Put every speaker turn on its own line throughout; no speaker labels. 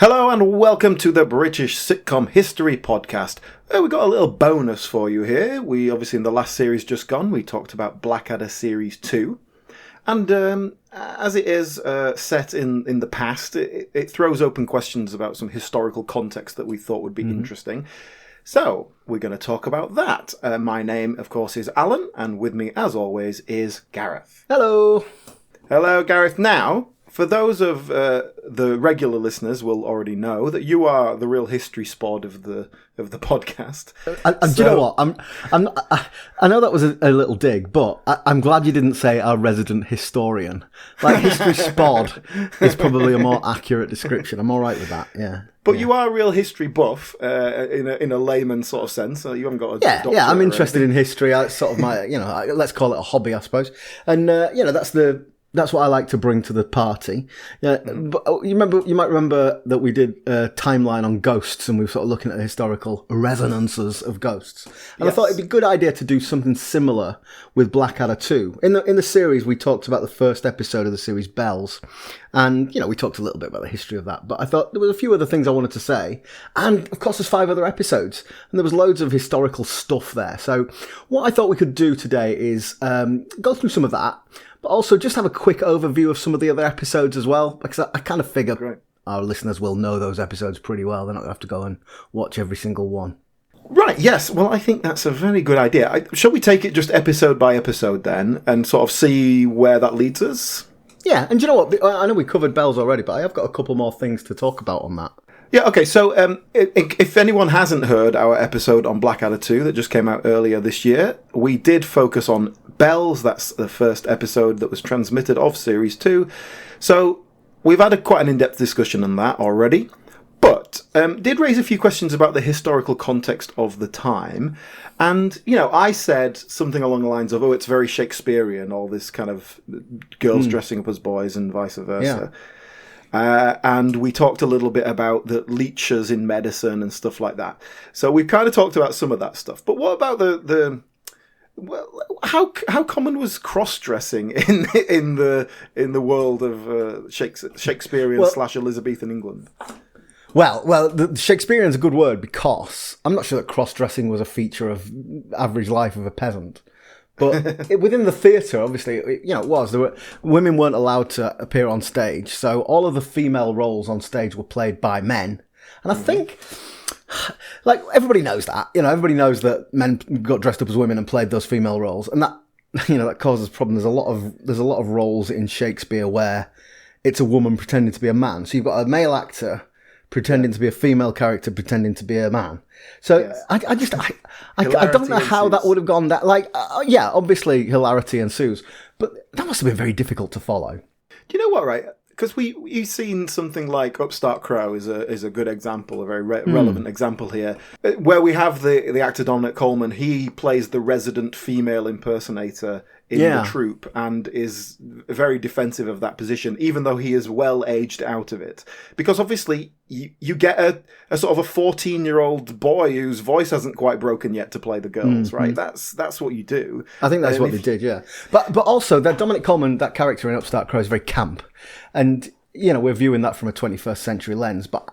Hello and welcome to the British Sitcom History Podcast. We've got a little bonus for you here. We obviously in the last series just gone, we talked about Blackadder Series 2. And as it is set in the past, it throws open questions about some historical context that we thought would be interesting. So, we're going to talk about that. My name, of course, is Alan, and with me, as always, is Gareth.
Hello.
Hello, Gareth. Now, for those of the regular listeners will already know that you are the real history spod of the podcast.
And do you know what? I know that was a little dig, but I'm glad you didn't say our resident historian. Like, history spod is probably a more accurate description. I'm all right with that. Yeah.
But you are a real history buff in a layman sort of sense. So you haven't got a doctorate.
Yeah. I'm interested in history. That's sort of my, let's call it a hobby, I suppose. And that's what I like to bring to the party. Yeah, but you might remember that we did a timeline on ghosts, and we were sort of looking at the historical resonances of ghosts. And I thought it'd be a good idea to do something similar with Blackadder 2. In the series, we talked about the first episode of the series, Bells, and we talked a little bit about the history of that. But I thought there was a few other things I wanted to say, and of course, there's 5 other episodes, and there was loads of historical stuff there. So what I thought we could do today is go through some of that. But also just have a quick overview of some of the other episodes as well, because I kind of figure our listeners will know those episodes pretty well. They're not going to have to go and watch every single one.
Right, yes. Well, I think that's a very good idea. Shall we take it just episode by episode then, and sort of see where that leads us?
Yeah, and do you know what? I know we covered Bells already, but I have got a couple more things to talk about on that.
Yeah, okay, so if anyone hasn't heard our episode on Blackadder 2 that just came out earlier this year, we did focus on Bells. That's the first episode that was transmitted of Series 2. So we've had quite an in-depth discussion on that already, but did raise a few questions about the historical context of the time. And, I said something along the lines of, it's very Shakespearean, all this kind of girls dressing up as boys and vice versa. Yeah. And we talked a little bit about the leeches in medicine and stuff like that. So we've kind of talked about some of that stuff. But what about how common was cross-dressing in the world of Shakespearean / Elizabethan England?
Well, the Shakespearean's a good word because I'm not sure that cross-dressing was a feature of average life of a peasant. But within the theatre, obviously, it was. Women weren't allowed to appear on stage, so all of the female roles on stage were played by men. And I think, like, everybody knows that. Everybody knows that men got dressed up as women and played those female roles, and that, that causes problems. There's a lot of roles in Shakespeare where it's a woman pretending to be a man. So you've got a male actor pretending to be a female character, pretending to be a man. So yes. I don't know how that would have gone. That obviously hilarity ensues, but that must have been very difficult to follow.
Do you know what? Right, because we've seen something like Upstart Crow is a good example, a very relevant example here, where we have the actor Dominic Coleman. He plays the resident female impersonator in the troupe and is very defensive of that position, even though he is well aged out of it. Because obviously you get a sort of a 14-year-old boy whose voice hasn't quite broken yet to play the girls, right? That's what you do.
I think that's what they did, yeah. But also that Dominic Coleman, that character in Upstart Crow, is very camp, and we're viewing that from a 21st century lens. But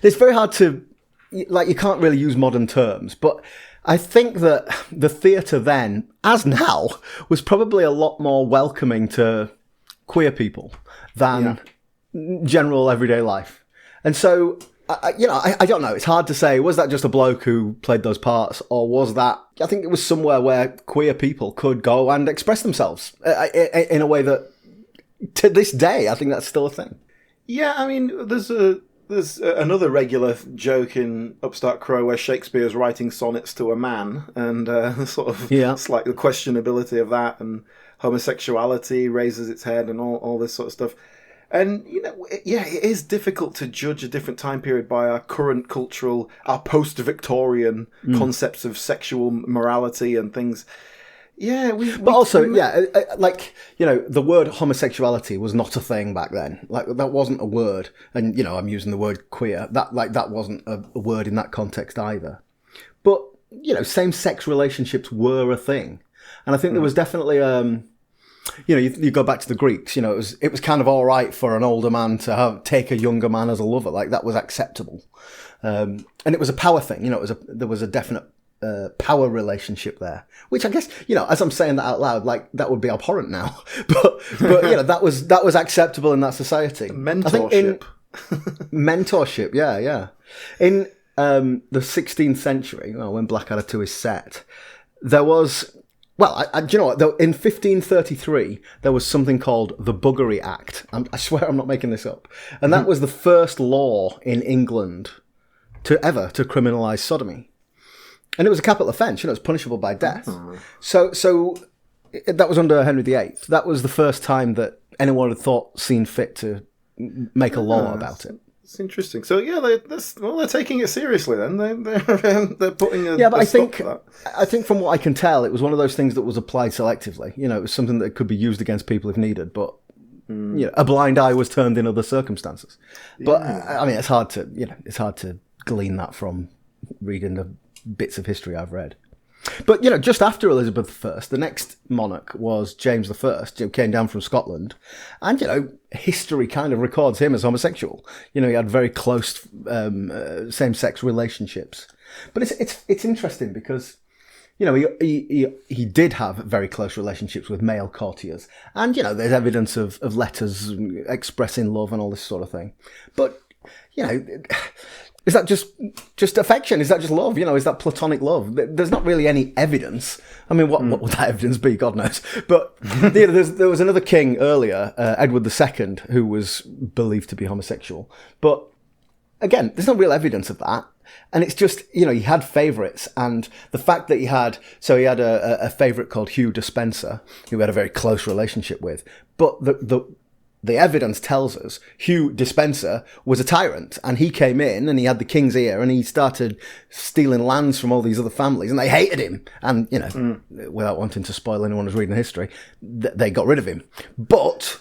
it's very hard to you can't really use modern terms, but I think that the theatre then, as now, was probably a lot more welcoming to queer people than general everyday life. And so, I don't know. It's hard to say, was that just a bloke who played those parts, or was that, I think it was somewhere where queer people could go and express themselves in a way that, to this day, I think that's still a thing.
Yeah, I mean, there's another regular joke in Upstart Crow where Shakespeare's writing sonnets to a man, and slight questionability of that, and homosexuality raises its head, and all this sort of stuff. And, it is difficult to judge a different time period by our current our post-Victorian concepts of sexual morality and things. Yeah, the word homosexuality was not a thing back then. Like, that wasn't a word, and I'm using the word queer. That wasn't a word in that context either. But same-sex relationships were a thing, and I think there was definitely
you go back to the Greeks. It was kind of all right for an older man to take a younger man as a lover. Like that was acceptable, and it was a power thing. There was a definite power relationship there, which I guess as I'm saying that out loud, like that would be abhorrent now, but that was acceptable in that society.
Mentorship.
Mentorship, yeah. In the 16th century, when Blackadder 2 is set, there was. Well, do you know what? In 1533, there was something called the Buggery Act. I swear I'm not making this up. And that was the first law in England to criminalise sodomy. And it was a capital offence. It was punishable by death. So that was under Henry VIII. That was the first time that anyone had seen fit to make a law about it.
It's interesting. So yeah, they're taking it seriously. Then they're putting a
but
stop to that.
I think from what I can tell, it was one of those things that was applied selectively. It was something that could be used against people if needed, but a blind eye was turned in other circumstances. But I mean, it's hard to glean that from reading the bits of history I've read. But just after Elizabeth I, the next monarch was James I, who came down from Scotland, and history kind of records him as homosexual. He had very close same-sex relationships. But it's interesting because he did have very close relationships with male courtiers, and there's evidence of letters expressing love and all this sort of thing. But is that just affection? Is that just love? Is that platonic love? There's not really any evidence. I mean, what would that evidence be? God knows. But there was another king earlier, Edward II, who was believed to be homosexual. But again, there's no real evidence of that. And it's just, he had favourites. And the fact that he had a favourite called Hugh Despenser, who he had a very close relationship with. But the evidence tells us Hugh Despenser was a tyrant, and he came in and he had the king's ear and he started stealing lands from all these other families, and they hated him. And, without wanting to spoil anyone who's reading history, they got rid of him. But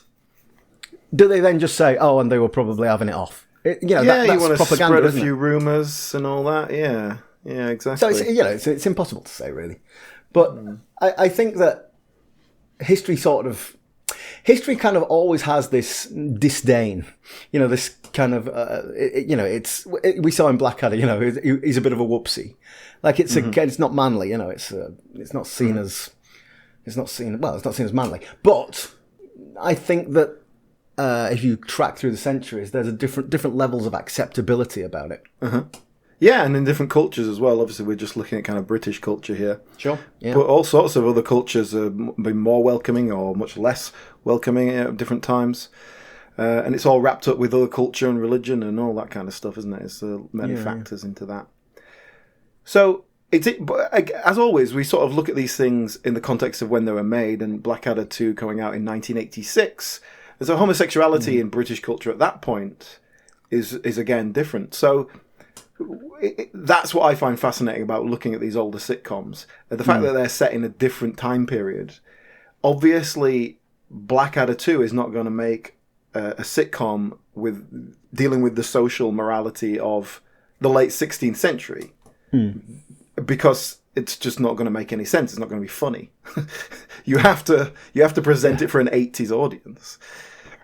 do they then just say, oh, and they were probably having it off? That's
you want to
propaganda,
spread a few rumours and all that. Yeah, exactly.
So it's impossible to say, really. But I think that history kind of always has this disdain, this kind of, we saw in Blackadder, he's a bit of a whoopsie. Like it's not manly, it's not seen as manly. But I think that if you track through the centuries, there's different levels of acceptability about it.
Yeah, and in different cultures as well. Obviously, we're just looking at kind of British culture here.
Sure. Yeah.
But all sorts of other cultures have been more welcoming or much less welcoming at different times. And it's all wrapped up with other culture and religion and all that kind of stuff, isn't it? It's many factors into that. So, as always, we sort of look at these things in the context of when they were made, and Blackadder 2 coming out in 1986. And so homosexuality in British culture at that point is again different. So that's what I find fascinating about looking at these older sitcoms. The fact that they're set in a different time period. Obviously, Blackadder 2 is not going to make a sitcom with dealing with the social morality of the late 16th century. Because it's just not going to make any sense. It's not going to be funny. You have to present it for an 80s audience.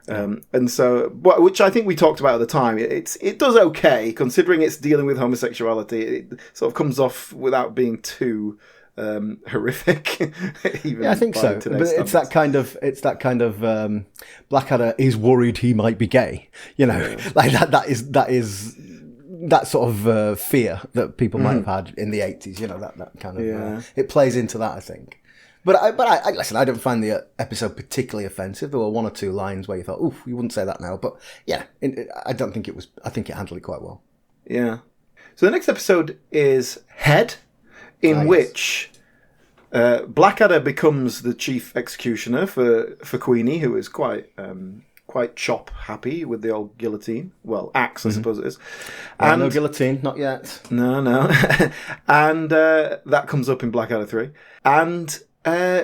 And so, which I think we talked about at the time, it does okay, considering it's dealing with homosexuality. It sort of comes off without being too horrific. Even
I think so. But it's that kind of Blackadder is worried he might be gay. Like that is that sort of fear that people might have had in the 80s. That kind of it plays into that, I think. But I listen, I don't find the episode particularly offensive. There were one or two lines where you thought, oof, you wouldn't say that now. But yeah, I don't think it was. I think it handled it quite well.
Yeah. So the next episode is Head, in which Blackadder becomes the chief executioner for Queenie, who is quite chop happy with the old guillotine. Well, axe, I suppose it is.
And no guillotine, not yet.
No. And that comes up in Blackadder 3. And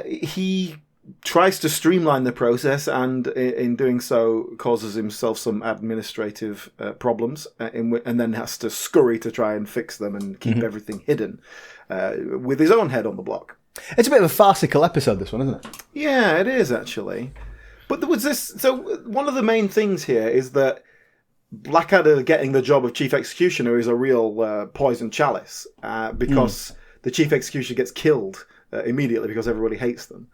he tries to streamline the process, and in doing so causes himself some administrative problems, and then has to scurry to try and fix them and keep everything hidden with his own head on the block.
It's a bit of a farcical episode, this one, isn't it?
Yeah, it is actually. But there was this. So one of the main things here is that Blackadder getting the job of chief executioner is a real poison chalice because the chief executioner gets killed immediately because everybody hates them.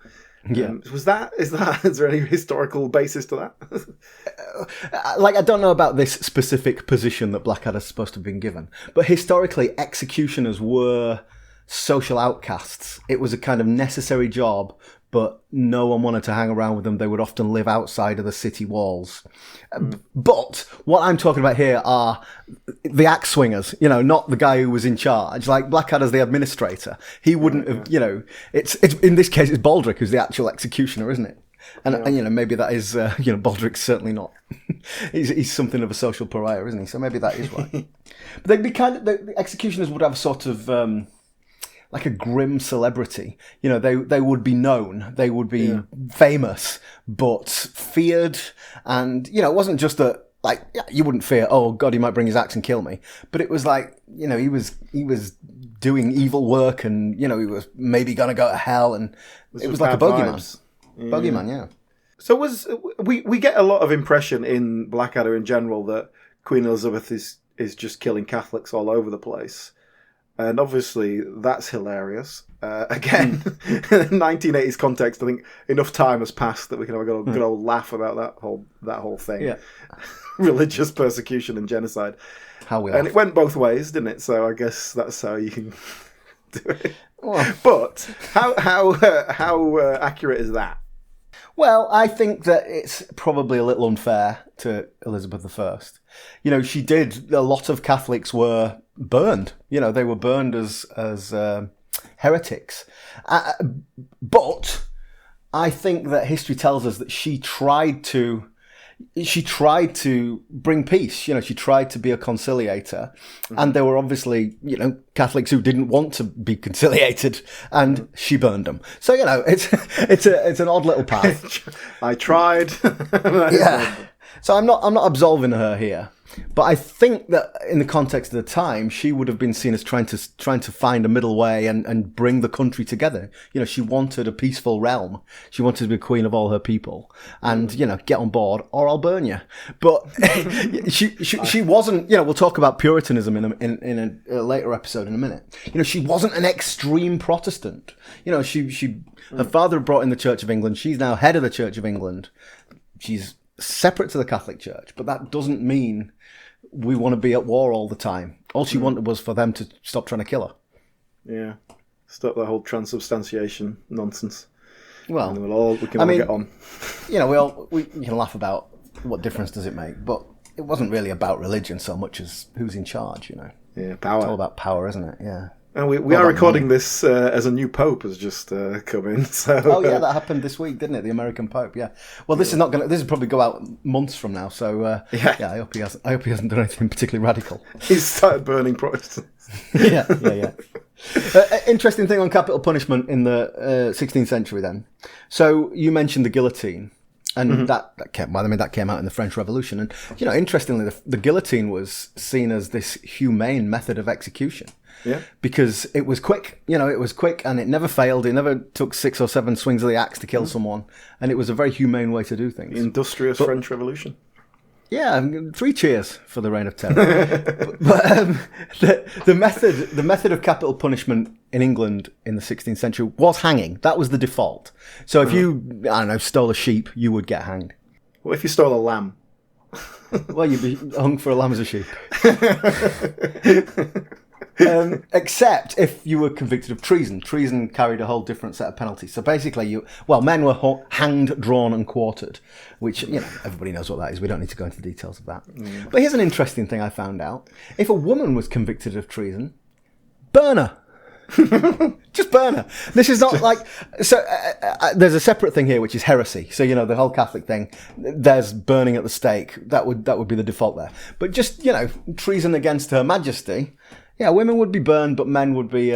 Yeah. Is there any historical basis to that?
I don't know about this specific position that Blackadder's supposed to have been given, but historically, executioners were social outcasts. It was a kind of necessary job, but no one wanted to hang around with them. They would often live outside of the city walls. But what I'm talking about here are the axe swingers, not the guy who was in charge. Like Blackadder's the administrator. He wouldn't have, it's in this case, it's Baldric who's the actual executioner, isn't it? And maybe that is, Baldric's certainly not. he's something of a social pariah, isn't he? So maybe that is why. But they'd be the executioners would have a sort of, like a grim celebrity. They would be known, they would be famous, but feared. And, it wasn't just that, you wouldn't fear, oh God, he might bring his axe and kill me. But it was like, he was doing evil work and, he was maybe going to go to hell. And it was like a bogeyman. Bogeyman, yeah.
So we get a lot of impression in Blackadder in general that Queen Elizabeth is just killing Catholics all over the place. And obviously, that's hilarious. Again, in 1980s context, I think enough time has passed that we can have a good old laugh about that whole thing. Yeah. Religious persecution and genocide. And it went both ways, didn't it? So I guess that's how you can do it. Well, but how accurate is that?
Well, I think that it's probably a little unfair to Elizabeth I. She did. A lot of Catholics were burned. They were burned as heretics. But I think that history tells us that she tried to bring peace. She tried to be a conciliator, and there were obviously Catholics who didn't want to be conciliated, and she burned them. So it's an odd little path.
I tried.
Yeah. So I'm not absolving her here. But I think that in the context of the time, she would have been seen as trying to find a middle way and bring the country together. She wanted a peaceful realm. She wanted to be queen of all her people, and get on board or I'll burn you. But she wasn't. We'll talk about Puritanism in a later episode in a minute. She wasn't an extreme Protestant. Her father brought in the Church of England. She's now head of the Church of England. She's separate to the Catholic Church, but that doesn't mean we want to be at war all the time. All she wanted was for them to stop trying to kill her.
Yeah, stop that whole transubstantiation nonsense.
Well,
and we can all get on.
We can laugh about what difference does it make, but it wasn't really about religion so much as who's in charge.
Yeah, power.
It's all about power, isn't it? Yeah.
And we are recording this as a new pope has just come in. So
that happened this week, didn't it? The American Pope, yeah. Well, this is not going. This will probably go out months from now. So I hope he hasn't done anything particularly radical.
He's started burning Protestants.
yeah. Interesting thing on capital punishment in the 16th century. Then, so you mentioned the guillotine. And that came out in the French Revolution. And, interestingly, the guillotine was seen as this humane method of execution. Yeah. Because it was quick. It was quick and it never failed. It never took 6 or 7 swings of the axe to kill someone. And it was a very humane way to do things.
The industrious French Revolution.
Yeah, 3 cheers for the reign of terror. the method of capital punishment in England in the 16th century was hanging. That was the default. So if you, stole a sheep, you would get hanged.
What if you stole a lamb?
Well, you'd be hung for a lamb as a sheep. Except if you were convicted of treason. Treason carried a whole different set of penalties. So basically, men were hanged, drawn, and quartered, which everybody knows what that is. We don't need to go into the details of that. But here's an interesting thing I found out: if a woman was convicted of treason, burn her. Just burn her. This is not like so. There's a separate thing here, which is heresy. So the whole Catholic thing. There's burning at the stake. That would be the default there. But just treason against Her Majesty. Yeah, women would be burned, but men would be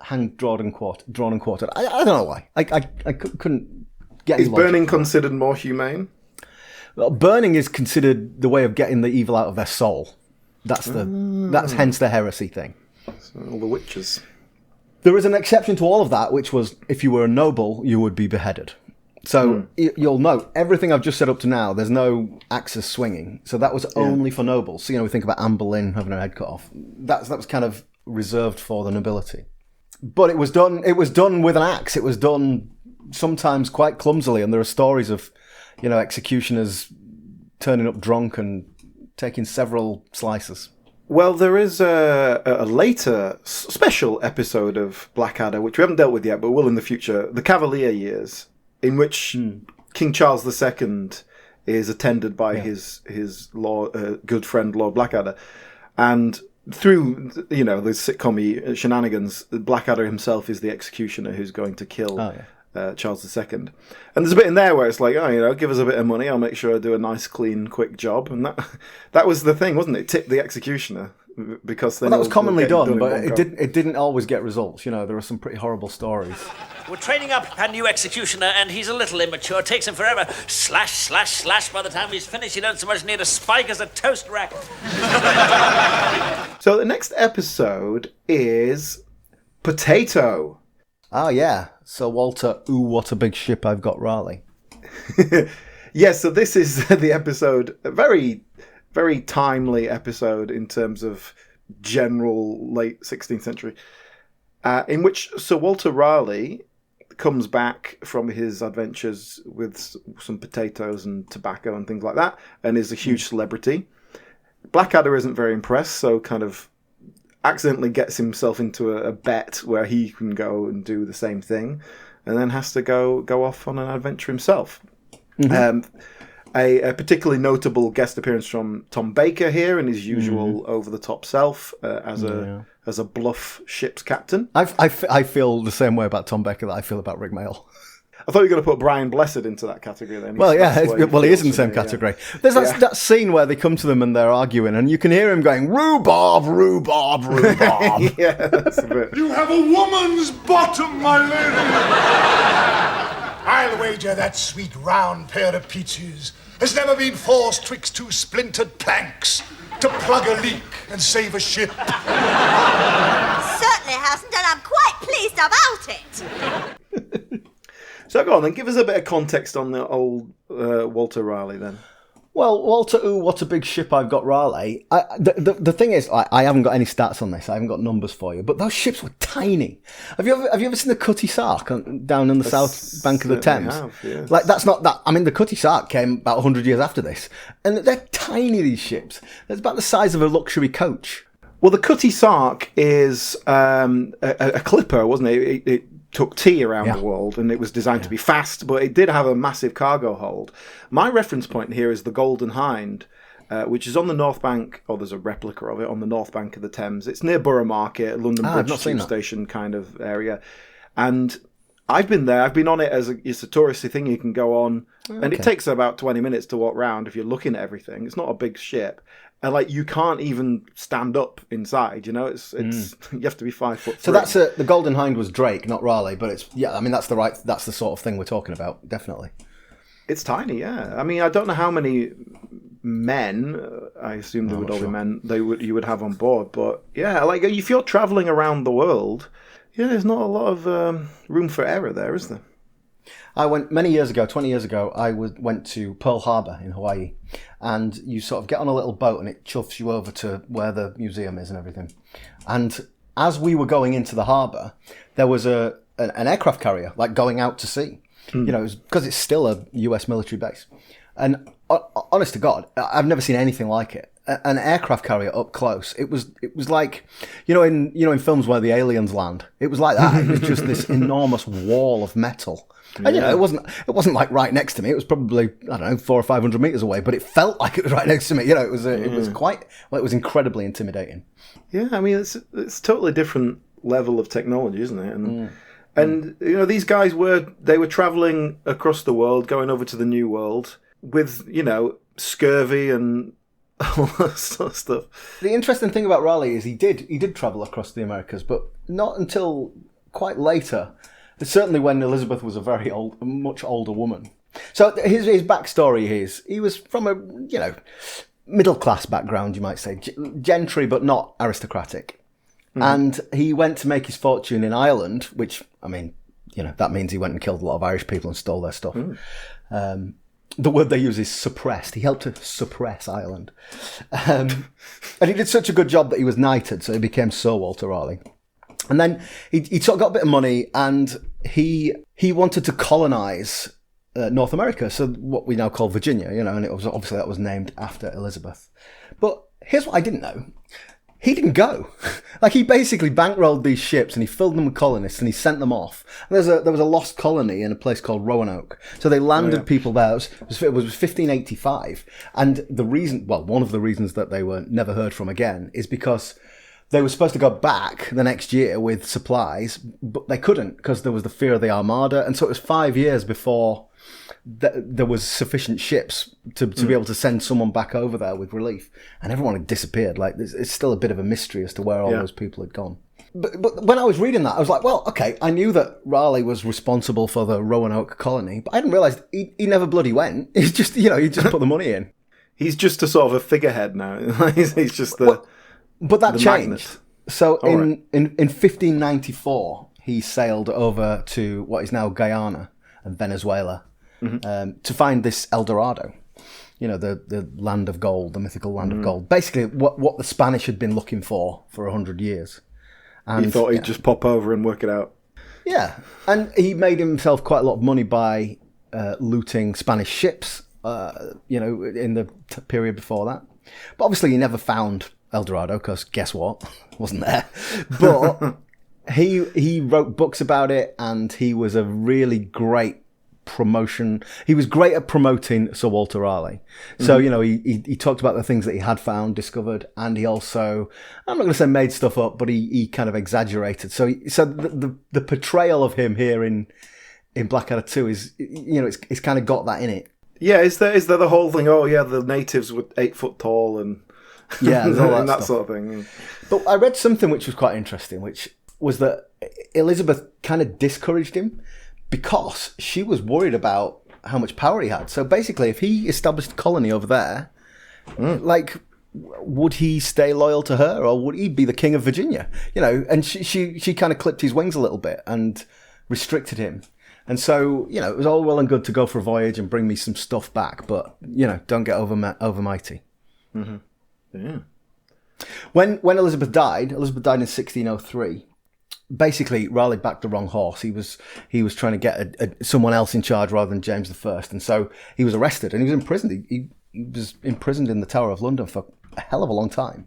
hanged, drawn and quartered. I don't know why. I couldn't get.
Is burning considered more humane?
Well, burning is considered the way of getting the evil out of their soul. That's hence the heresy thing.
So all the witches.
There is an exception to all of that, which was if you were a noble, you would be beheaded. So you'll note, everything I've just said up to now, there's no axes swinging. So that was only for nobles. So, we think about Anne Boleyn having her head cut off. That was kind of reserved for the nobility. But it was done with an axe. It was done sometimes quite clumsily. And there are stories of, executioners turning up drunk and taking several slices.
Well, there is a later special episode of Blackadder, which we haven't dealt with yet, but will in the future, the Cavalier years, in which King Charles II is attended by his good friend Lord Blackadder. And through, the sitcom-y shenanigans, Blackadder himself is the executioner who's going to kill Charles II. And there's a bit in there where it's like, give us a bit of money, I'll make sure I do a nice, clean, quick job. And that was the thing, wasn't it? Tip the executioner. Because then
that was commonly done, but it didn't always get results. There are some pretty horrible stories.
We're training up a new executioner, and he's a little immature. Takes him forever. Slash, slash, slash. By the time he's finished, you don't so much need a spike as a toast rack.
So the next episode is Potato.
Oh, yeah. Sir Walter, ooh, what a big ship I've got, Raleigh.
Yes, so this is the episode, a very, very timely episode in terms of general late 16th century, in which Sir Walter Raleigh comes back from his adventures with some potatoes and tobacco and things like that, and is a huge celebrity. Blackadder isn't very impressed, so kind of accidentally gets himself into a bet where he can go and do the same thing, and then has to go off on an adventure himself. A particularly notable guest appearance from Tom Baker here in his usual over-the-top self as a bluff ship's captain.
I feel the same way about Tom Baker that I feel about Rick Mayall.
I thought you were going to put Brian Blessed into that category then.
Well, yeah, he is in the same category. There's that scene where they come to them and they're arguing, and you can hear him going, rhubarb, rhubarb, rhubarb.
Yeah, that's a bit.
You have a woman's bottom, my lady. I'll wager that sweet round pair of peaches has never been forced twixt two splintered planks to plug a leak and save a ship.
Certainly hasn't, and I'm quite pleased about it.
So go on then, give us a bit of context on the old Walter Raleigh then.
Well, Walter, ooh, what a big ship I've got, Raleigh. The thing is, I haven't got any stats on this. I haven't got numbers for you. But those ships were tiny. Have you ever seen the Cutty Sark down in the south bank of the Thames?
Yes.
Like, that's not that. I mean, the Cutty Sark came about 100 years after this, and they're tiny. These ships. They're about the size of a luxury coach.
Well, the Cutty Sark is a clipper, wasn't it? It took tea around the world, and it was designed to be fast, but it did have a massive cargo hold. My reference point here is the Golden Hind, which is on the north bank, or there's a replica of it on the north bank of the Thames. It's near Borough Market, London Bridge Tube Station kind of area. And I've been there. I've been on it it's a touristy thing you can go on, and it takes about 20 minutes to walk round if you're looking at everything. It's not a big ship. And you can't even stand up inside, it's you have to be 5 foot.
So that's the Golden Hind was Drake, not Raleigh, but that's the sort of thing we're talking about, definitely.
It's tiny, yeah. I mean, I don't know how many men, I assume they would all be men, you would have on board, but yeah, if you're travelling around the world, there's not a lot of room for error there, is there?
I went 20 years ago, I went to Pearl Harbor in Hawaii, and you sort of get on a little boat and it chuffs you over to where the museum is and everything. And as we were going into the harbor, there was an aircraft carrier, going out to sea. Because it's still a US military base. And honest to God, I've never seen anything like it. An aircraft carrier up close. It was like, in films where the aliens land. It was like that. It was just this enormous wall of metal. And it wasn't like right next to me. It was probably, I don't know, 400 or 500 meters away, but it felt like it was right next to me. It was it was incredibly intimidating.
Yeah, I mean, it's a totally different level of technology, isn't it? And these guys were traveling across the world, going over to the New World with, scurvy and all that sort of stuff.
The interesting thing about Raleigh is he did travel across the Americas, but not until quite later. Certainly when Elizabeth was a much older woman. So his backstory is he was from a middle class background, you might say, gentry but not aristocratic, And he went to make his fortune in Ireland, which, I mean, that means he went and killed a lot of Irish people and stole their stuff. The word they use is suppressed. He helped to suppress Ireland. And he did such a good job that he was knighted, so he became Sir Walter Raleigh. And then he sort of got a bit of money, and he wanted to colonise North America, so what we now call Virginia, and it was obviously that was named after Elizabeth. But here's what I didn't know. He didn't go. Like, he basically bankrolled these ships and he filled them with colonists and he sent them off. And there was a lost colony in a place called Roanoke. So they landed people there. It was 1585. And one of the reasons that they were never heard from again is because they were supposed to go back the next year with supplies, but they couldn't because there was the fear of the Armada. And so it was 5 years before there was sufficient ships to be able to send someone back over there with relief, and everyone had disappeared. Like, it's still a bit of a mystery as to where all those people had gone. But when I was reading that, I was like, well, okay, I knew that Raleigh was responsible for the Roanoke colony, but I didn't realise he never bloody went. He's just, he just put the money in.
He's just a sort of a figurehead now. He's just the.
But that changed.
Magnet.
So in 1594, he sailed over to what is now Guyana and Venezuela. To find this El Dorado, the land of gold, the mythical land of gold. Basically, what the Spanish had been looking for 100 years. And
he thought he'd just pop over and work it out.
Yeah, and he made himself quite a lot of money by looting Spanish ships, in the period before that. But obviously, he never found El Dorado because guess what? Wasn't there. But he wrote books about it, and he was a really great promotion. He was great at promoting Sir Walter Raleigh. So, he talked about the things that he had found, discovered, and he also, I'm not going to say made stuff up, but he kind of exaggerated. So the portrayal of him here in Blackadder 2 is, it's kind of got that in it.
Yeah, is there the whole thing, the natives were 8 foot tall and
there's all
and that
stuff.
sort of thing.
But I read something which was quite interesting, which was that Elizabeth kind of discouraged him because she was worried about how much power he had. So basically, if he established a colony over there, would he stay loyal to her, or would he be the king of Virginia? And she kind of clipped his wings a little bit and restricted him. And so, it was all well and good to go for a voyage and bring me some stuff back, but, don't get overmighty.
Mm-hmm. Yeah.
When Elizabeth died in 1603, basically, Raleigh backed the wrong horse. He was trying to get someone else in charge rather than James I, and so he was arrested and he was imprisoned. He was imprisoned in the Tower of London for a hell of a long time.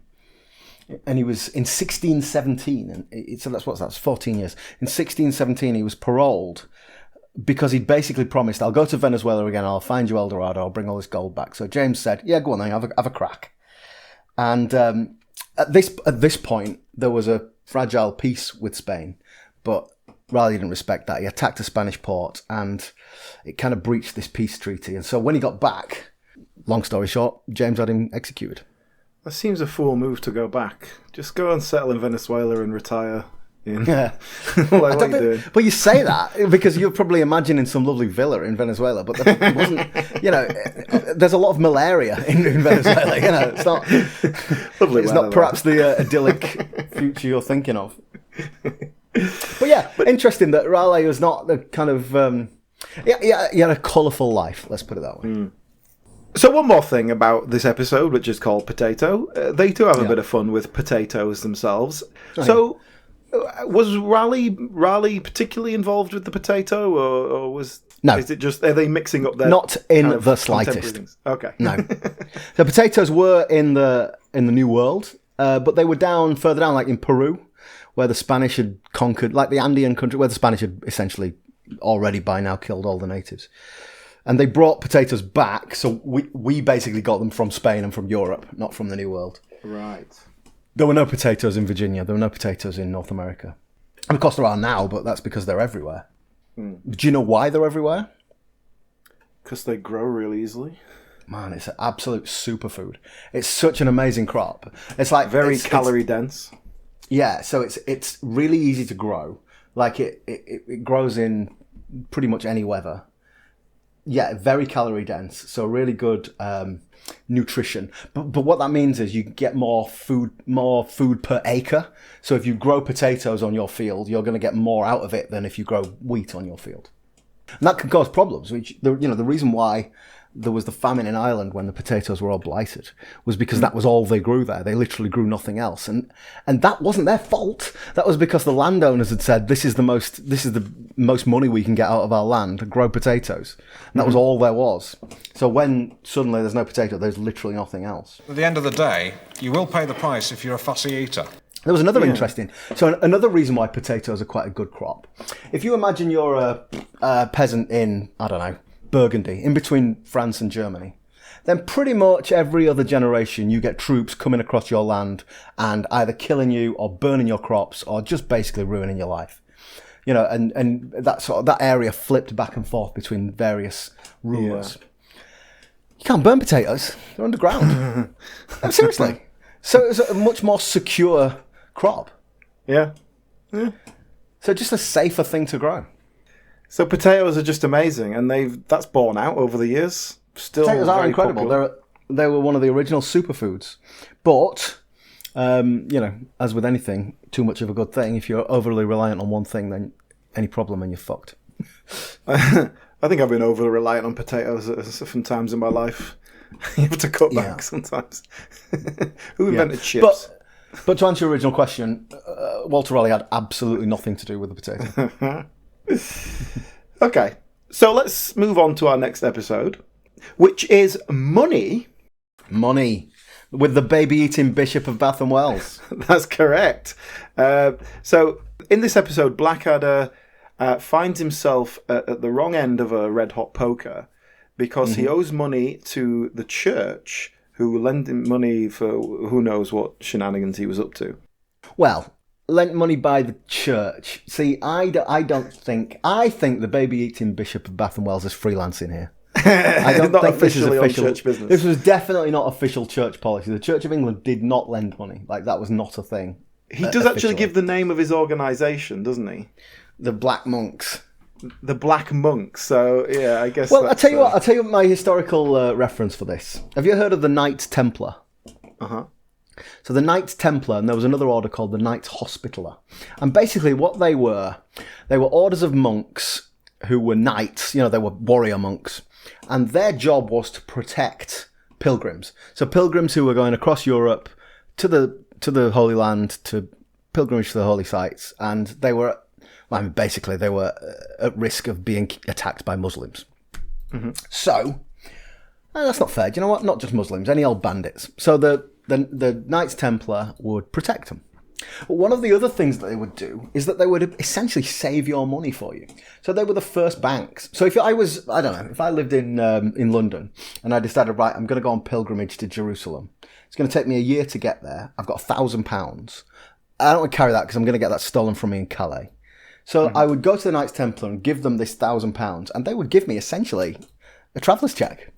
And he was in 1617, and so that's 14 years. In 1617, he was paroled because he'd basically promised, "I'll go to Venezuela again. I'll find you El Dorado. I'll bring all this gold back." So James said, "Yeah, go on then, have a crack." And at this point, there was a fragile peace with Spain, but Raleigh didn't respect that. He attacked a Spanish port, and it kind of breached this peace treaty. And so when he got back, long story short, James had him executed.
That seems a fool move to go back. Just go and settle in Venezuela and retire.
Yeah.
What are you doing?
But you say that because you're probably imagining some lovely villa in Venezuela, but there wasn't, there's a lot of malaria in Venezuela, it's not
Lovely
it's
weather,
not perhaps the idyllic future you're thinking of. But yeah, interesting that Raleigh was not the kind of, he had a colourful life, let's put it that way.
Mm. So one more thing about this episode, which is called Potato. They do have a bit of fun with potatoes themselves. So... Was Raleigh particularly involved with the potato, or was
no?
Is it just are they mixing up their
not in
kind of
the slightest?
things? Okay,
no. The potatoes were in the New World, but they were further down, like in Peru, where the Spanish had conquered, like the Andean country, where the Spanish had essentially already by now killed all the natives, and they brought potatoes back. So we basically got them from Spain and from Europe, not from the New World.
Right.
There were no potatoes in Virginia. There were no potatoes in North America. And of course there are now, but that's because they're everywhere. Do you know why they're everywhere?
Because they grow really easily.
Man, it's an absolute superfood. It's such an amazing crop. It's like
very calorie dense.
Yeah, so it's really easy to grow. Like it grows in pretty much any weather. Yeah, very calorie dense, so really good nutrition. But what that means is you get more food per acre. So if you grow potatoes on your field, you're going to get more out of it than if you grow wheat on your field. And that can cause problems. Which the reason why there was the famine in Ireland when the potatoes were all blighted was because that was all they grew there. They literally grew nothing else, and that wasn't their fault. That was because the landowners had said, this is the most money we can get out of our land, grow potatoes. And that was all there was. So when suddenly there's no potato, there's literally nothing else.
At the end of the day, you will pay the price if you're a fussy eater.
There was another interesting. So another reason why potatoes are quite a good crop. If you imagine you're a peasant in, I don't know, Burgundy, in between France and Germany, then pretty much every other generation you get troops coming across your land and either killing you or burning your crops or just basically ruining your life. You know, and that area flipped back and forth between various rulers. Yeah. You can't burn potatoes; they're underground. No, seriously. So it was a much more secure crop.
Yeah.
So just a safer thing to grow. So
potatoes are just amazing, and that's borne out over the years. Still,
potatoes are incredible. They were one of the original superfoods, but as with anything, too much of a good thing. If you're overly reliant on one thing, then any problem and you're fucked.
I think I've been overly reliant on potatoes at some times in my life. You have to cut back sometimes. Who invented chips?
But to answer your original question, Walter Raleigh had absolutely nothing to do with the potato.
Okay, so let's move on to our next episode, which is Money.
Money, with the baby-eating Bishop of Bath and Wells.
That's correct. So in this episode, Blackadder finds himself at the wrong end of a red-hot poker because he owes money to the church, who lent him money for who knows what shenanigans he was up to.
Well, lent money by the church. See, I think the baby-eating Bishop of Bath and Wells is freelancing here. I don't think this is official
church business.
This was definitely not official church policy. The Church of England did not lend money. Like, that was not a thing.
He does actually give the name of his organisation, doesn't he?
The Black Monks.
The Black Monks. So yeah, I guess.
Well, I'll tell you what my historical reference for this. Have you heard of the Knights Templar? So the Knights Templar, and there was another order called the Knights Hospitaller. And basically what they were orders of monks who were knights, they were warrior monks. And their job was to protect pilgrims. So pilgrims who were going across Europe to the Holy Land, to pilgrimage to the holy sites. And they were at risk of being attacked by Muslims. So, that's not fair. Do you know what? Not just Muslims, any old bandits. So the Knights Templar would protect them. But one of the other things that they would do is that they would essentially save your money for you. So they were the first banks. So if I lived in London and I decided, right, I'm going to go on pilgrimage to Jerusalem. It's going to take me a year to get there. I've got £1,000. I don't want to carry that because I'm going to get that stolen from me in Calais. So I would go to the Knights Templar and give them this £1,000, and they would give me essentially a traveller's check.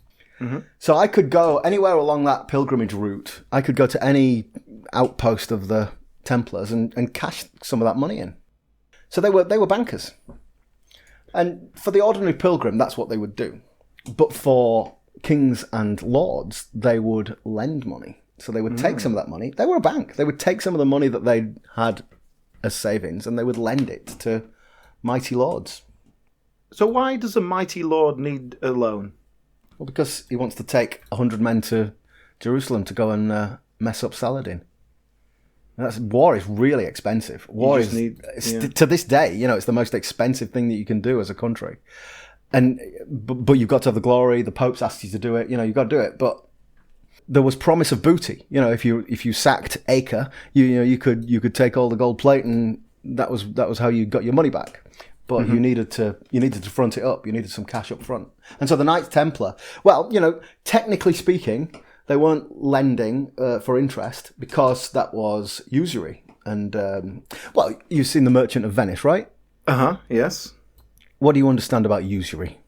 So I could go anywhere along that pilgrimage route. I could go to any outpost of the Templars and cash some of that money in. So they were bankers. And for the ordinary pilgrim, that's what they would do. But for kings and lords, they would lend money. So they would take some of that money. They were a bank. They would take some of the money that they had as savings and they would lend it to mighty lords.
So why does a mighty lord need a loan?
Well, because he wants to take 100 men to Jerusalem to go and mess up Saladin. War is really expensive. War is to this day, it's the most expensive thing that you can do as a country. And but you've got to have the glory. The Pope's asked you to do it. You've got to do it. But there was promise of booty. If you sacked Acre, you could take all the gold plate, and that was how you got your money back. But you needed to front it up. You needed some cash up front. And so the Knights Templar, well, technically speaking, they weren't lending for interest because that was usury. And you've seen The Merchant of Venice, right?
Yes.
What do you understand about usury?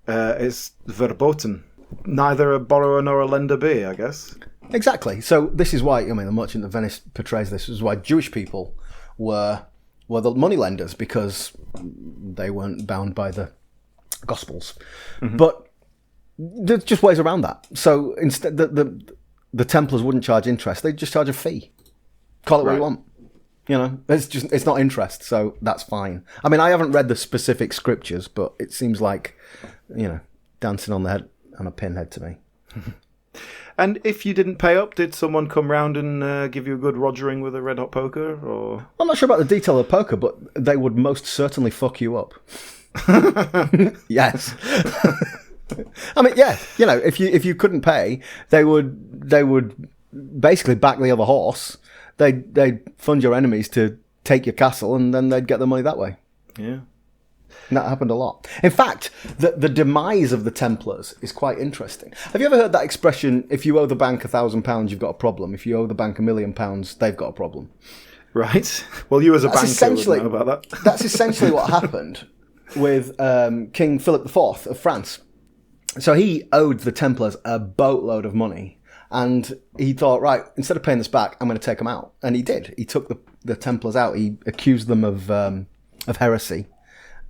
It's verboten. Neither a borrower nor a lender be, I guess.
Exactly. So this is why, The Merchant of Venice portrays this. This is why Jewish people were the money lenders, because they weren't bound by the Gospels. But there's just ways around that. So instead, the Templars wouldn't charge interest; they'd just charge a fee. Call it what you want. You know, it's not interest, so that's fine. I mean, I haven't read the specific scriptures, but it seems like, you know, dancing on the head on a pinhead to me.
And if you didn't pay up, did someone come round and give you a good rogering with a red hot poker? Or
I'm not sure about the detail of poker, but they would most certainly fuck you up. Yes. I mean, yeah, you know, if you couldn't pay, they would basically back the other horse. They'd fund your enemies to take your castle, and then they'd get the money that way.
Yeah.
And that happened a lot. In fact, the demise of the Templars is quite interesting. Have you ever heard that expression, if you owe the bank £1,000, you've got a problem. If you owe the bank £1 million, they've got a problem.
Right. Well, you as a banker would know about that.
That's essentially what happened with King Philip IV of France. So he owed the Templars a boatload of money. And he thought, right, instead of paying this back, I'm going to take them out. And he did. He took the Templars out. He accused them of heresy.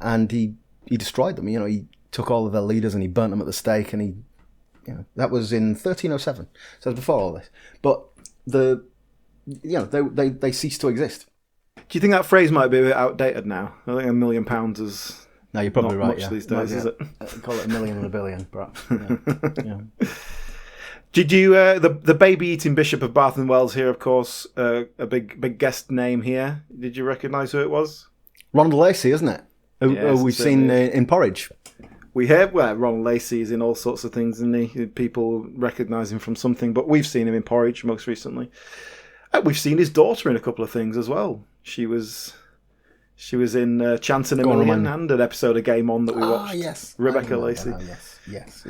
And he destroyed them. You know, he took all of their leaders and he burnt them at the stake. And that was in 1307. So it was before all this. But they ceased to exist.
Do you think that phrase might be a bit outdated now? I think £1 million is
no, you're probably
not
right,
much these days, is it?
Call it 1 million and 1 billion, perhaps. Yeah.
Did you the baby eating Bishop of Bath and Wells here? Of course, a big guest name here. Did you recognise who it was?
Ronald Lacey, isn't it?
Yes,
we've seen in Porridge.
We have. Well, Ronald Lacey is in all sorts of things, isn't he? People recognise him from something, but we've seen him in Porridge most recently. We've seen his daughter in a couple of things as well. She was in Chance and a Million and an episode of Game On that we watched.
Yes,
Rebecca Lacey.
Yes.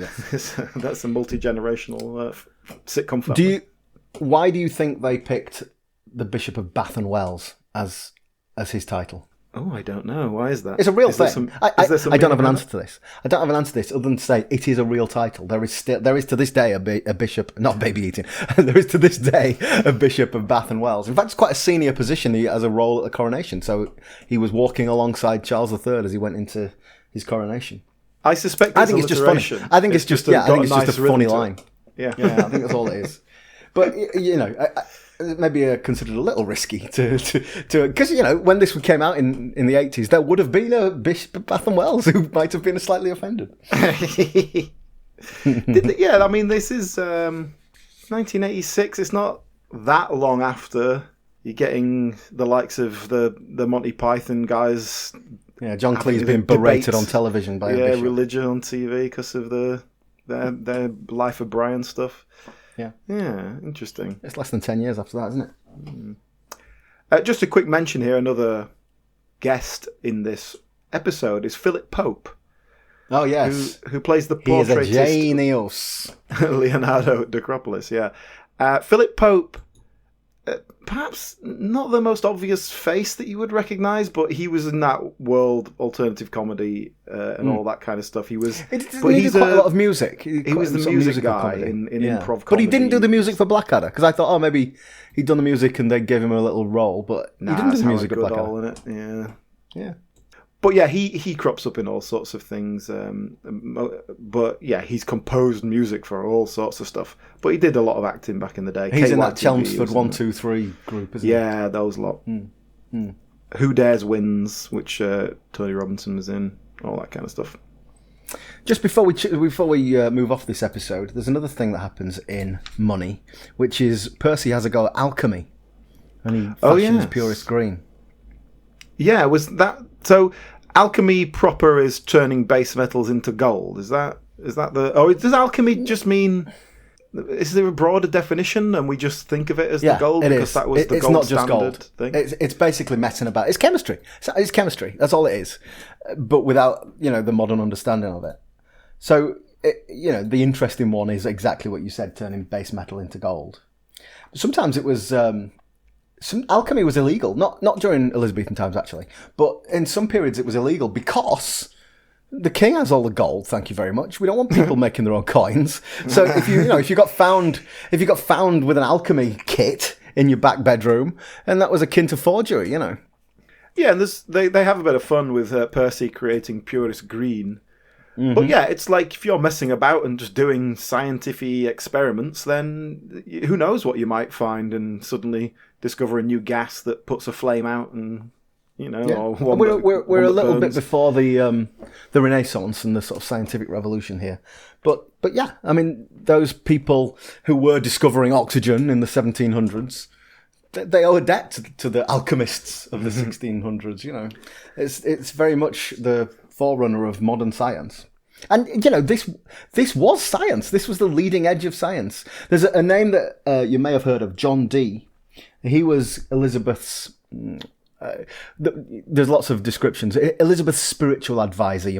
That's a multi-generational sitcom family.
Why do you think they picked the Bishop of Bath and Wells as his title?
Oh, I don't know. Why is that?
It's a real thing. I don't have an answer to this. I don't have an answer to this other than to say it is a real title. There is to this day a bishop, not baby eating. There is to this day a Bishop of Bath and Wells. In fact, it's quite a senior position. He has a role at the coronation. So he was walking alongside Charles III as he went into his coronation.
I suspect.
I think it's just funny. I think it's just a funny line.
Yeah,
I think that's all it is. But you know. Maybe considered a little risky to because you know when this came out in the 80s, there would have been a Bishop of Bath and Wells who might have been slightly offended.
Yeah, I mean this is 1986. It's not that long after you're getting the likes of the Monty Python guys.
Yeah, John Cleese being berated on television by a bishop.
Religion on TV because of their Life of Brian stuff. Yeah, interesting.
It's less than 10 years after that, isn't
it? Just a quick mention here, another guest in this episode is Philip Pope.
Oh, yes.
Who plays the portraitist.
He is a genius.
Leonardo D'Acropolis, yeah. Philip Pope, perhaps not the most obvious face that you would recognise, but he was in that world alternative comedy and all that kind of stuff. He was.
He did quite a lot of music.
He was the music guy in improv comedy.
But he didn't do the music for Blackadder, because I thought, maybe he'd done the music and they gave him a little role, but he didn't do the music at Blackadder.
Yeah. But yeah, he crops up in all sorts of things. But yeah, he's composed music for all sorts of stuff. But he did a lot of acting back in the day.
He's in that Chelmsford 1, 2, 3 group, isn't he?
Yeah, those lot. Who Dares Wins, which Tony Robinson was in, all that kind of stuff.
Just before we move off this episode, there's another thing that happens in Money, which is Percy has a go at alchemy, and he fashions purest green. Yeah,
was that so? Alchemy proper is turning base metals into gold. Is that the? Oh, does alchemy just mean? Is there a broader definition, and we just think of it as the gold because that was the gold
not just
standard
gold
thing?
It's basically messing about. It's chemistry. It's chemistry. That's all it is, but without the modern understanding of it. So the interesting one is exactly what you said, turning base metal into gold. Sometimes it was. Alchemy was illegal, not during Elizabethan times actually, but in some periods it was illegal because the king has all the gold. Thank you very much. We don't want people making their own coins. So if you got found with an alchemy kit in your back bedroom, and that was akin to forgery,
Yeah, and they have a bit of fun with Percy creating purest green, But yeah, it's like if you're messing about and just doing scientific experiments, then who knows what you might find and suddenly discover a new gas that puts a flame out and, or one
we're
that
a little bit
burns.
before the Renaissance and the sort of scientific revolution here. But yeah, I mean, those people who were discovering oxygen in the 1700s, they owe a debt to the alchemists of the 1600s, It's very much the forerunner of modern science. And, this was science. This was the leading edge of science. There's a name that you may have heard of, John Dee. He was Elizabeth's... there's lots of descriptions. Elizabeth's spiritual advisor,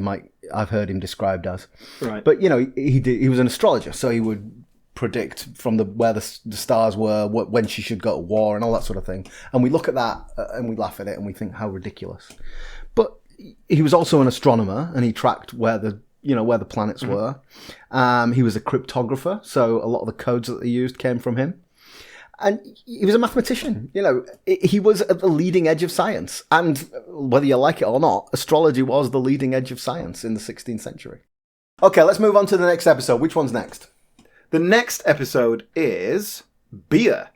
I've heard him described as.
Right.
But, he was an astrologer, so he would predict from where the stars were, when she should go to war and all that sort of thing. And we look at that and we laugh at it and we think how ridiculous. But he was also an astronomer and he tracked where the planets were. He was a cryptographer, so a lot of the codes that they used came from him. And he was a mathematician. He was at the leading edge of science. And whether you like it or not, astrology was the leading edge of science in the 16th century. Okay, let's move on to the next episode. Which one's next?
The next episode is Beer,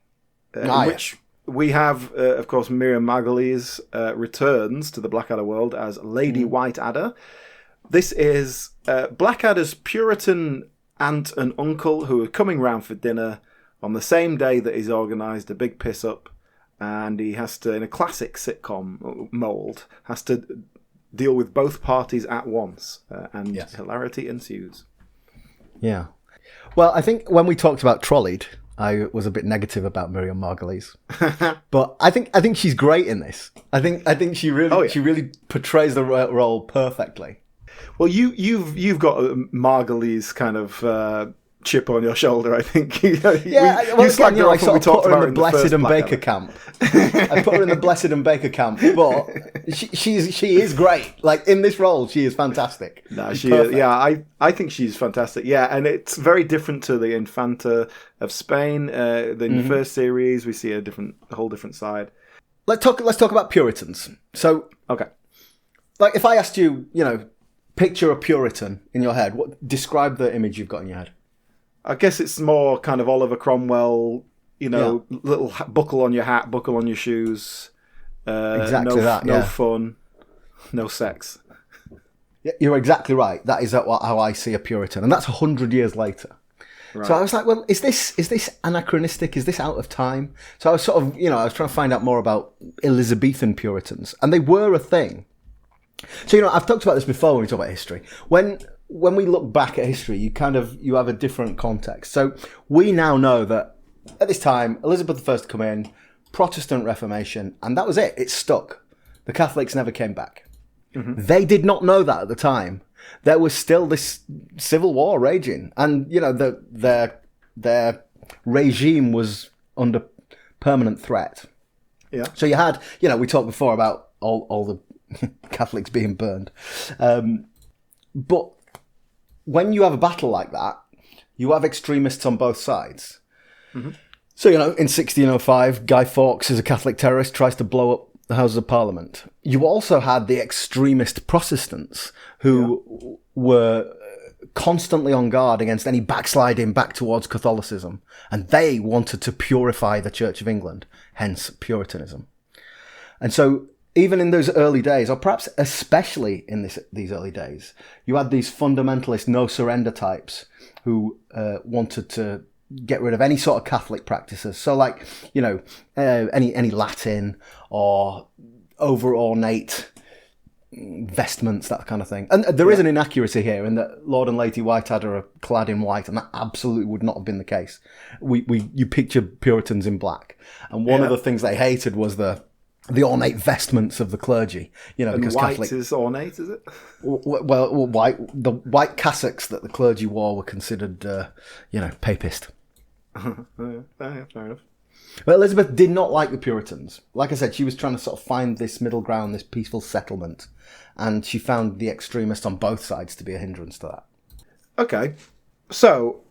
in which we have, of course, Miriam Margolyes returns to the Blackadder world as Lady Whiteadder. This is Blackadder's Puritan aunt and uncle who are coming round for dinner on the same day that he's organised a big piss-up, and he has to, in a classic sitcom mould, has to deal with both parties at once, and hilarity ensues.
Yeah. Well, I think when we talked about Trolleyed, I was a bit negative about Miriam Margolyes, but I think she's great in this. I think she really portrays the role perfectly.
Well, you've got a Margolyes kind of chip on your shoulder, I think. You slagged her off when we talked about her in the Blessed and Baker camp.
I put her in the Blessed and Baker camp, but she is great. Like in this role, she is fantastic.
No, she is. Yeah, I think she's fantastic. Yeah, and it's very different to the Infanta of Spain. In the first series, we see a whole different side.
Let's talk about Puritans. So,
okay,
like if I asked you, picture a Puritan in your head, describe the image you've got in your head.
I guess it's more kind of Oliver Cromwell, little buckle on your hat, buckle on your shoes.
Exactly that.
No fun, no sex.
Yeah, you're exactly right. That is how I see a Puritan, and that's 100 years later. Right. So I was like, well, is this anachronistic? Is this out of time? So I was sort of, I was trying to find out more about Elizabethan Puritans, and they were a thing. So, I've talked about this before when we talk about history. When we look back at history, you have a different context. So we now know that at this time, Elizabeth I come in, Protestant Reformation, and that was it. It stuck. The Catholics never came back. Mm-hmm. They did not know that at the time. There was still this civil war raging, and their regime was under permanent threat.
Yeah.
So you had, we talked before about all the Catholics being burned, but when you have a battle like that, you have extremists on both sides. Mm-hmm. So, in 1605, Guy Fawkes, as a Catholic terrorist, tries to blow up the Houses of Parliament. You also had the extremist Protestants who were constantly on guard against any backsliding back towards Catholicism. And they wanted to purify the Church of England, hence Puritanism. And so even in those early days, or perhaps especially in these early days, you had these fundamentalist no-surrender types who wanted to get rid of any sort of Catholic practices. So like, any Latin or over-ornate vestments, that kind of thing. And there is an inaccuracy here in that Lord and Lady Whiteadder are clad in white, and that absolutely would not have been the case. You picture Puritans in black. And one of the things they hated was the ornate vestments of the clergy, because
white
Catholic
is ornate, is it?
Well, the white cassocks that the clergy wore were considered, papist.
Fair enough.
But Elizabeth did not like the Puritans. Like I said, she was trying to sort of find this middle ground, this peaceful settlement, and she found the extremists on both sides to be a hindrance to that.
Okay, so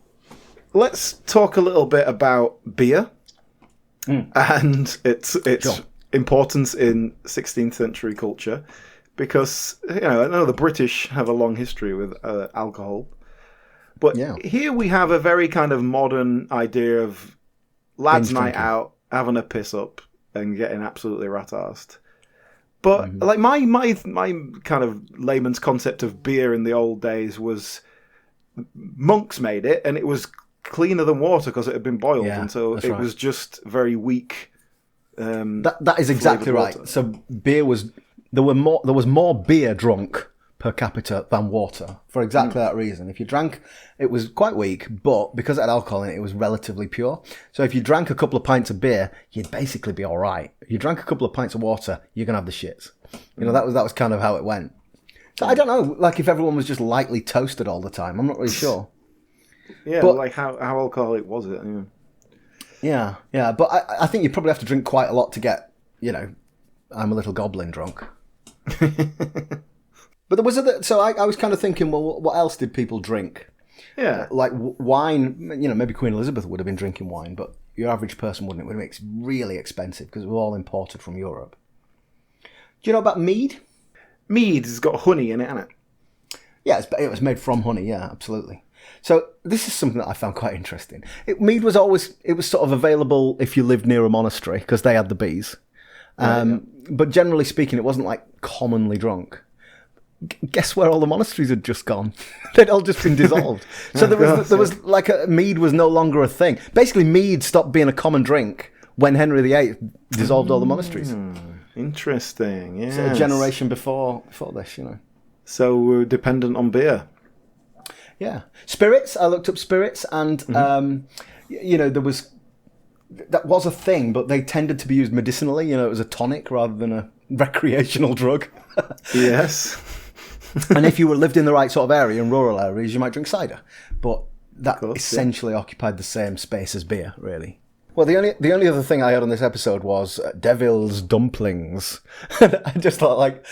let's talk a little bit about beer and its importance in 16th century culture, because I know the British have a long history with alcohol, but here we have a very kind of modern idea of lads' night out, having a piss up, and getting absolutely rat-arsed. But like my kind of layman's concept of beer in the old days was monks made it, and it was cleaner than water because it had been boiled, and so it was just very weak.
That is exactly right. Water. So beer was there was more beer drunk per capita than water for exactly that reason. If you drank, it was quite weak, but because it had alcohol in it, it was relatively pure. So if you drank a couple of pints of beer, you'd basically be all right. If you drank a couple of pints of water, you're gonna have the shits. That was kind of how it went. So I don't know, like if everyone was just lightly toasted all the time, I'm not really sure.
Yeah, but like how alcoholic was it?
Yeah, but I think you probably have to drink quite a lot to get, I'm a little goblin drunk. But there was so I was kind of thinking, well, what else did people drink?
Yeah.
Like wine, maybe Queen Elizabeth would have been drinking wine, but your average person wouldn't. It would have been really expensive because it was all imported from Europe. Do you know about mead?
Mead has got honey in it, hasn't it?
Yeah, it was made from honey, yeah, absolutely. So this is something that I found quite interesting. Mead was sort of available if you lived near a monastery because they had the bees. But generally speaking, it wasn't like commonly drunk. Guess where all the monasteries had just gone? They'd all just been dissolved. So there was like mead was no longer a thing. Basically, mead stopped being a common drink when Henry VIII dissolved all the monasteries.
Interesting. Yeah.
So a generation before this,
So we're dependent on beer.
Yeah, spirits. I looked up spirits, and there was that was a thing, but they tended to be used medicinally. It was a tonic rather than a recreational drug.
Yes.
And if you lived in the right sort of area, in rural areas, you might drink cider. But that essentially occupied the same space as beer, really. Well, the only other thing I heard on this episode was devil's dumplings. I just thought, like,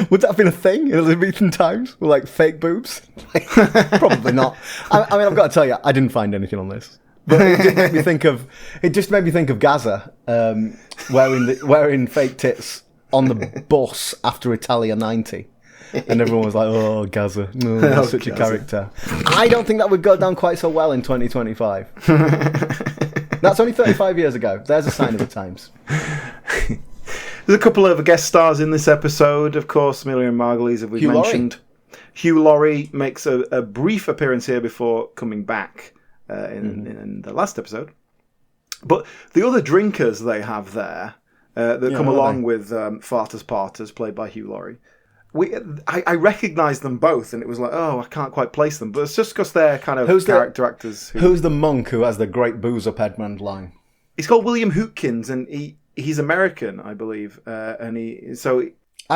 would that have been a thing in Elizabethan times? With, like, fake boobs? Probably not. I mean, I've got to tell you, I didn't find anything on this. But it just made me think of Gaza wearing fake tits on the bus after Italia 90. And everyone was like, oh, Gaza. No, such Gaza. A character. I don't think that would go down quite so well in 2025. That's only 35 years ago. There's a sign of the times.
There's a couple of guest stars in this episode. Of course, Amelia and Margulies, as we mentioned. Hugh Laurie makes a brief appearance here before coming back in the last episode. But the other drinkers they have there that come along with Farters Parters, played by Hugh Laurie, I recognised them both, and it was like, oh, I can't quite place them. But it's just because they're kind of character actors.
Who's the monk who has the great booze up Edmund line?
He's called William Hootkins, and he's American, I believe.
I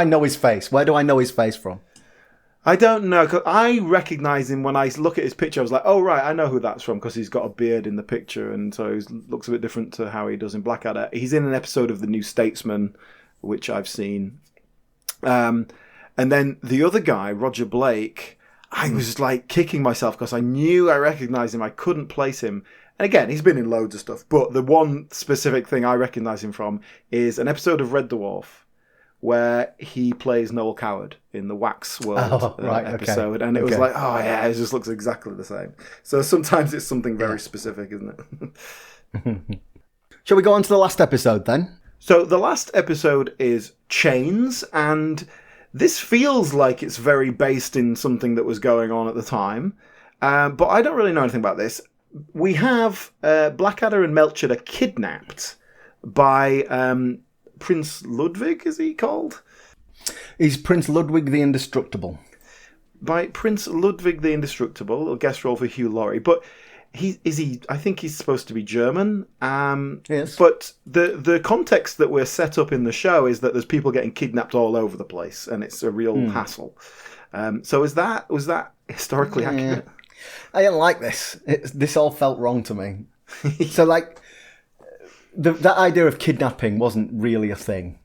know his face. Where do I know his face from?
I don't know. 'Cause I recognise him when I look at his picture. I was like, oh, right, I know who that's from because he's got a beard in the picture, and so he looks a bit different to how he does in Blackadder. He's in an episode of The New Statesman, which I've seen. And then the other guy, Roger Blake, I was like kicking myself because I knew I recognised him. I couldn't place him. And again, he's been in loads of stuff. But the one specific thing I recognise him from is an episode of Red Dwarf where he plays Noel Coward in the Wax World episode. Okay. And it was like, oh yeah, it just looks exactly the same. So sometimes it's something very specific, isn't it?
Shall we go on to the last episode then?
So the last episode is Chains, and this feels like it's very based in something that was going on at the time, but I don't really know anything about this. We have Blackadder and Melchett are kidnapped by Prince Ludwig, is he called?
He's Prince Ludwig the Indestructible.
By Prince Ludwig the Indestructible, a guest role for Hugh Laurie, but I think he's supposed to be German.
Yes.
But the context that we're set up in the show is that there's people getting kidnapped all over the place, and it's a real hassle. So was that historically accurate?
I didn't like this. This all felt wrong to me. So, like, that idea of kidnapping wasn't really a thing.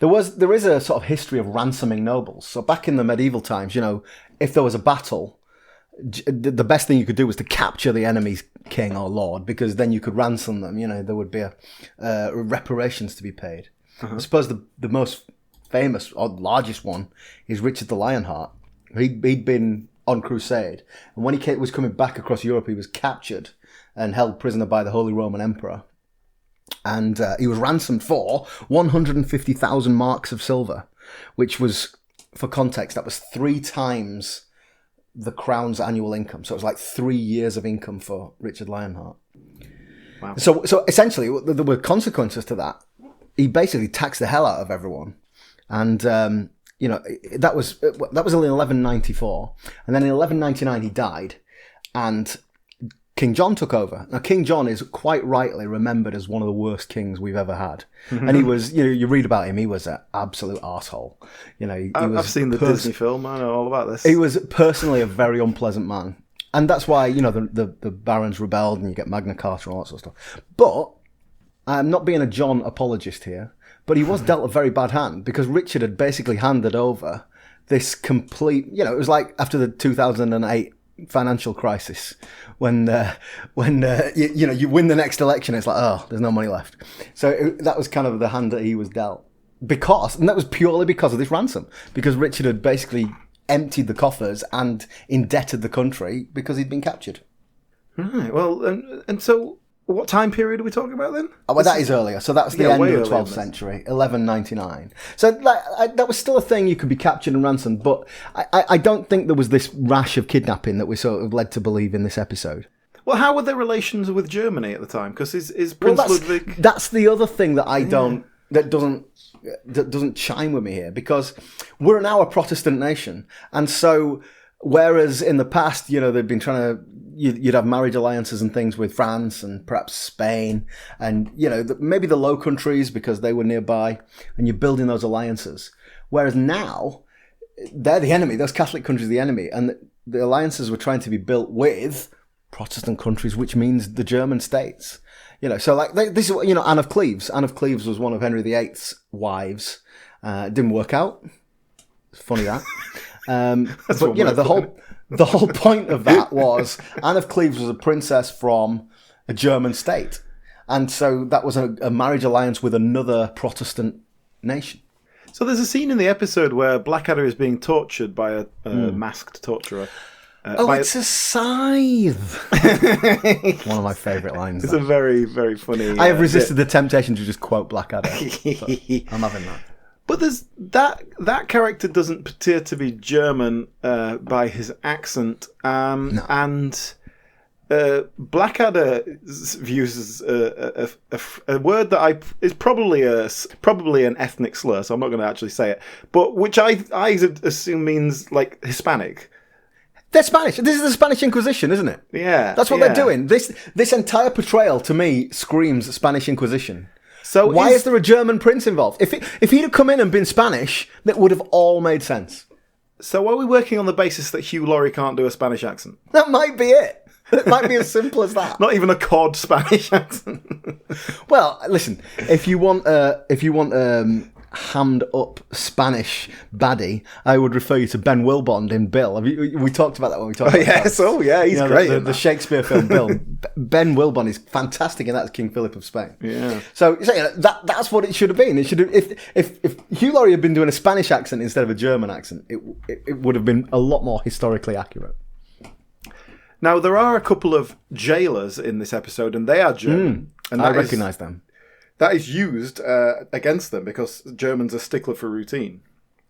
There is a sort of history of ransoming nobles. So back in the medieval times, if there was a battle, the best thing you could do was to capture the enemy's king or lord, because then you could ransom them. There would be reparations to be paid. I suppose the most famous or largest one is Richard the Lionheart. He'd been on crusade, and when he was coming back across Europe, he was captured and held prisoner by the Holy Roman Emperor. And he was ransomed for 150,000 marks of silver, which was, for context, that was 3 times the crown's annual income. So it was like 3 years of income for Richard Lionheart.
Wow.
So essentially, there were consequences to that. He basically taxed the hell out of everyone. And, that was only 1194. And then in 1199, he died. And King John took over. Now, King John is quite rightly remembered as one of the worst kings we've ever had. And he was, you read about him, he was an absolute arsehole.
I've seen the Disney film, I know all about this.
He was personally a very unpleasant man. And that's why, the barons rebelled and you get Magna Carta and all that sort of stuff. But, I'm not being a John apologist here, but he was dealt a very bad hand because Richard had basically handed over this complete, it was like after the 2008 financial crisis when you win the next election, it's like, oh, there's no money left. So that was kind of the hand that he was dealt, and that was purely because of this ransom, because Richard had basically emptied the coffers and indebted the country because he'd been captured.
Right. Well, and so what time period are we talking about then?
Oh, well, that is earlier. So that's the end of the 12th century, 1199. So that was still a thing. You could be captured and ransomed, but I don't think there was this rash of kidnapping that we sort of led to believe in this episode.
Well, how were their relations with Germany at the time? Because is Prince Ludwig...
That's the other thing that that doesn't chime with me here, because we're now a Protestant nation, and so whereas in the past, they've been trying to, you'd have marriage alliances and things with France and perhaps Spain and, maybe the Low Countries because they were nearby, and you're building those alliances. Whereas now, they're the enemy, those Catholic countries are the enemy, and the alliances were trying to be built with Protestant countries, which means the German states. So like this is what, Anne of Cleves. Anne of Cleves was one of Henry VIII's wives. It didn't work out. It's funny that. But the whole point of that was Anne of Cleves was a princess from a German state, and so that was a marriage alliance with another Protestant nation.
So there's a scene in the episode where Blackadder is being tortured by a masked torturer.
It's a scythe. One of my favourite lines.
It's a very, very funny...
I have resisted the temptation to just quote Blackadder. I'm having that.
But there's that character doesn't appear to be German by his accent,
no.
And Blackadder uses a word that is probably an ethnic slur, so I'm not going to actually say it, but which I assume means like Hispanic.
They're Spanish. This is the Spanish Inquisition, isn't it?
Yeah,
that's what they're doing. This entire portrayal to me screams Spanish Inquisition.
So
why is there a German prince involved? If he'd have come in and been Spanish, that would have all made sense.
So are we working on the basis that Hugh Laurie can't do a Spanish accent?
That might be it. It might be as simple as that.
Not even a cod Spanish accent.
Well, listen, if you want hammed up Spanish baddie, I would refer you to Ben Wilbond in Bill. We talked about that when we talked about
yes, he's great.
The Shakespeare film Bill. Ben Wilbond is fantastic in that as King Philip of Spain.
Yeah.
So that's what it should have been. It should have, if Hugh Laurie had been doing a Spanish accent instead of a German accent, it would have been a lot more historically accurate.
Now, there are a couple of jailers in this episode, and they are German. And
I recognise them.
That is used against them because Germans are stickler for routine.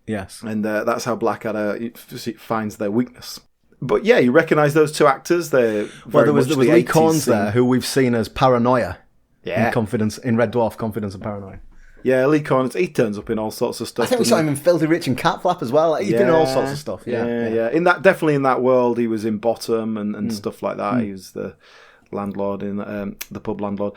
Yes.
And that's how Blackadder finds their weakness. But yeah, you recognise those two actors. There was
Lee Corns there, who we've seen as Paranoia.
Yeah.
In Red Dwarf, Confidence and Paranoia.
Yeah, Lee Corns, he turns up in all sorts of stuff.
I think we saw him in Filthy Rich and Cat Flap as well. He's been in all sorts of stuff. Yeah.
Definitely in that world, he was in Bottom and stuff like that. He was the landlord in the pub landlord.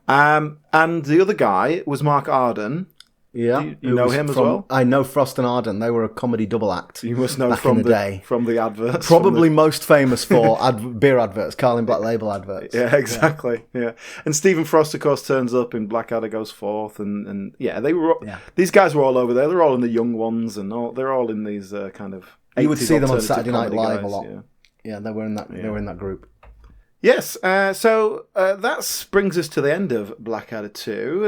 And the other guy was Mark Arden.
Yeah,
you know him as well?
I know Frost and Arden. They were a comedy double act.
You must know
back
from
in the day.
From the adverts.
Probably most famous for beer adverts, Carling Black Label adverts.
Yeah, exactly. Yeah. And Stephen Frost, of course, turns up in Blackadder Goes Forth, and they were. Yeah. These guys were all over there. They're all in the Young Ones, and they're all in these kind of.
You would see them on Saturday Night Live
guys,
a lot. Yeah, they were in that. They were in that group.
Yes, so that brings us to the end of Blackadder 2.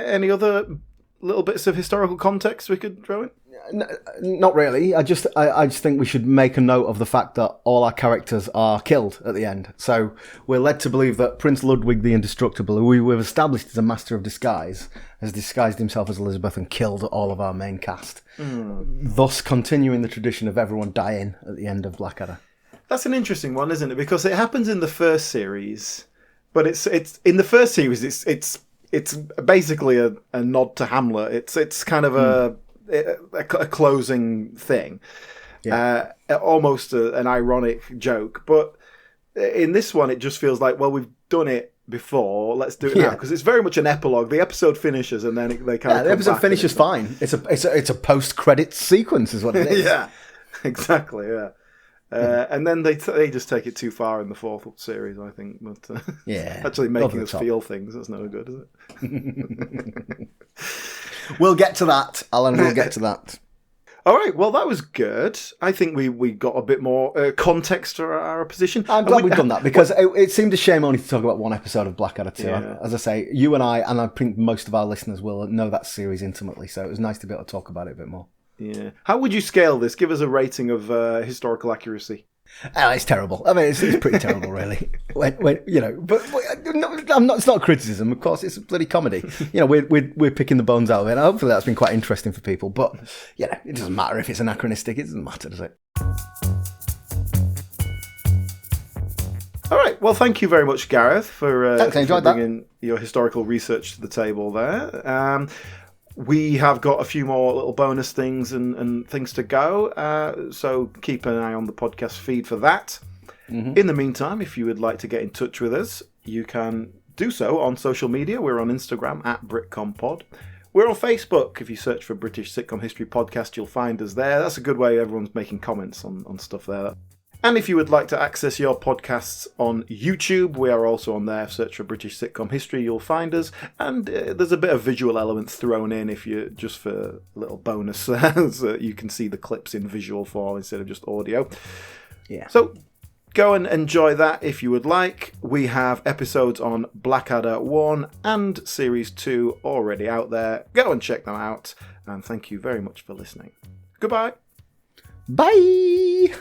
Any other little bits of historical context we could throw in?
Not really. I just think we should make a note of the fact that all our characters are killed at the end. So we're led to believe that Prince Ludwig the Indestructible, who we've established as a master of disguise, has disguised himself as Elizabeth and killed all of our main cast. Thus continuing the tradition of everyone dying at the end of Blackadder.
That's an interesting one, isn't it? Because it happens in the first series, but it's in the first series it's basically a nod to Hamlet. It's kind of a closing thing, almost an ironic joke. But in this one, it just feels like, well, we've done it before. Let's do it now, because it's very much an epilogue. The episode finishes, and then they kind of
the episode finishes fine. It's a post credits sequence, is what it is.
Yeah, exactly. Yeah. And then they just take it too far in the fourth series, I think. But actually making us feel things, that's no good, is it?
We'll get to that, Alan. We'll get to that.
All right. Well, that was good. I think we got a bit more context to our position.
I'm glad we've done that, because it seemed a shame only to talk about one episode of Blackadder 2.
Yeah.
As I say, you and I think most of our listeners will know that series intimately, so it was nice to be able to talk about it a bit more.
Yeah. How would you scale this? Give us a rating of historical accuracy.
It's terrible. I mean, it's pretty terrible, really. When but I'm not. It's not a criticism. Of course, it's a bloody comedy. We're picking the bones out of it. And hopefully, that's been quite interesting for people. But it doesn't matter if it's anachronistic. It doesn't matter, does it?
All right. Well, thank you very much, Gareth, for bringing your historical research to the table there. We have got a few more little bonus things and things to go, so keep an eye on the podcast feed for that. Mm-hmm. In the meantime, if you would like to get in touch with us, you can do so on social media. We're on Instagram at BritComPod. We're on Facebook. If you search for British Sitcom History Podcast, you'll find us there. That's a good way everyone's making comments on stuff there. And if you would like to access your podcasts on YouTube, we are also on there. Search for British Sitcom History, you'll find us. And there's a bit of visual elements thrown in if you just for a little bonus, so you can see the clips in visual form instead of just audio. Yeah. So go and enjoy that if you would like. We have episodes on Blackadder 1 and Series 2 already out there. Go and check them out. And thank you very much for listening. Goodbye.
Bye.